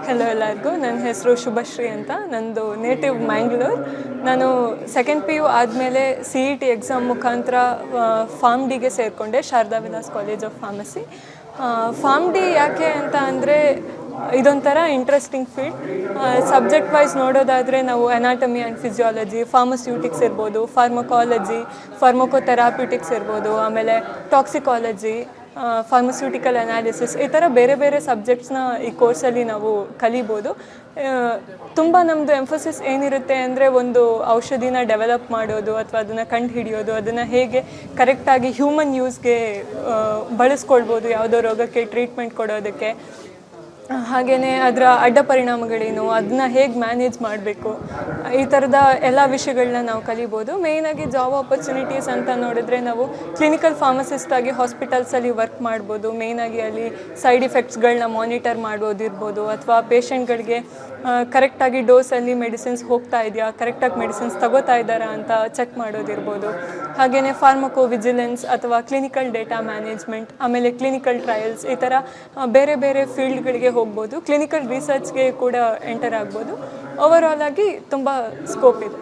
Hello ಎಲ್ಲರಿಗೂ, ನನ್ನ ಹೆಸರು ಶುಭಶ್ರೀ ಅಂತ. ನಂದು ನೇಟಿವ್ ಮ್ಯಾಂಗ್ಳೂರ್. ನಾನು ಸೆಕೆಂಡ್ PU ಆದಮೇಲೆ CET ಎಕ್ಸಾಮ್ ಮುಖಾಂತರ ಫಾರ್ಮ್ ಡಿಗೆ ಸೇರಿಕೊಂಡೆ, Sharada Vilas college of pharmacy. Form D ಯಾಕೆ ಅಂತ ಅಂದರೆ ಇದೊಂಥರ ಇಂಟ್ರೆಸ್ಟಿಂಗ್ ಫೀಲ್ಡ್. ಸಬ್ಜೆಕ್ಟ್ ವೈಸ್ ನೋಡೋದಾದರೆ ನಾವು ಅನಾಟಮಿ ಆ್ಯಂಡ್ ಫಿಸಿಯಾಲಜಿ, ಫಾರ್ಮಸ್ಯೂಟಿಕ್ಸ್ ಇರ್ಬೋದು, ಫಾರ್ಮಕಾಲಜಿ, ಫಾರ್ಮಕೋಥೆರಾಪ್ಯೂಟಿಕ್ಸ್ ಇರ್ಬೋದು, ಆಮೇಲೆ ಟಾಕ್ಸಿಕಾಲಜಿ, ಫಾರ್ಮಸ್ಯೂಟಿಕಲ್ ಅನಾಲಿಸಿಸ್, ಈ ಥರ ಬೇರೆ ಬೇರೆ ಸಬ್ಜೆಕ್ಟ್ಸ್ನ ಈ ಕೋರ್ಸಲ್ಲಿ ನಾವು ಕಲಿಬೋದು. ತುಂಬ ನಮ್ಮದು ಎಂಫೋಸಿಸ್ ಏನಿರುತ್ತೆ ಅಂದರೆ ಒಂದು ಔಷಧಿನ ಡೆವಲಪ್ ಮಾಡೋದು ಅಥವಾ ಅದನ್ನು ಕಂಡು ಹಿಡಿಯೋದು, ಅದನ್ನು ಹೇಗೆ ಕರೆಕ್ಟಾಗಿ ಹ್ಯೂಮನ್ ಯೂಸ್ಗೆ ಬಳಸ್ಕೊಳ್ಬೋದು, ಯಾವುದೋ ರೋಗಕ್ಕೆ ಟ್ರೀಟ್ಮೆಂಟ್ ಕೊಡೋದಕ್ಕೆ, ಹಾಗೆಯೇ ಅದರ ಅಡ್ಡ ಪರಿಣಾಮಗಳೇನು, ಅದನ್ನ ಹೇಗೆ ಮ್ಯಾನೇಜ್ ಮಾಡಬೇಕು, ಈ ಥರದ ಎಲ್ಲ ವಿಷಯಗಳನ್ನ ನಾವು ಕಲಿಬೋದು. ಮೇಯ್ನಾಗಿ ಜಾಬ್ ಆಪರ್ಚುನಿಟೀಸ್ ಅಂತ ನೋಡಿದ್ರೆ ನಾವು ಕ್ಲಿನಿಕಲ್ ಫಾರ್ಮಸಿಸ್ಟಾಗಿ ಹಾಸ್ಪಿಟಲ್ಸಲ್ಲಿ ವರ್ಕ್ ಮಾಡ್ಬೋದು. ಮೇಯ್ನಾಗಿ ಅಲ್ಲಿ ಸೈಡ್ ಇಫೆಕ್ಟ್ಸ್ಗಳನ್ನ ಮಾನಿಟರ್ ಮಾಡ್ಬೋದಿರ್ಬೋದು, ಅಥವಾ ಪೇಷಂಟ್ಗಳಿಗೆ ಕರೆಕ್ಟಾಗಿ ಡೋಸಲ್ಲಿ ಮೆಡಿಸಿನ್ಸ್ ಹೋಗ್ತಾ ಇದೆಯಾ, ಕರೆಕ್ಟಾಗಿ ಮೆಡಿಸಿನ್ಸ್ ತಗೋತಾ ಇದ್ದಾರಾ ಅಂತ ಚೆಕ್ ಮಾಡೋದಿರ್ಬೋದು. ಹಾಗೆಯೇ ಫಾರ್ಮಕೋ ವಿಜಿಲೆನ್ಸ್ ಅಥವಾ ಕ್ಲಿನಿಕಲ್ ಡೇಟಾ ಮ್ಯಾನೇಜ್ಮೆಂಟ್, ಆಮೇಲೆ ಕ್ಲಿನಿಕಲ್ ಟ್ರಯಲ್ಸ್, ಈ ಥರ ಬೇರೆ ಬೇರೆ ಫೀಲ್ಡ್ಗಳಿಗೆ ಹೋಗ್ಬೋದು. ಕ್ಲಿನಿಕಲ್ ರಿಸರ್ಚ್ಗೆ ಕೂಡ ಎಂಟರ್ ಆಗ್ಬೋದು. ಓವರಾಲ್ ಆಗಿ ತುಂಬ ಸ್ಕೋಪ್ ಇದೆ.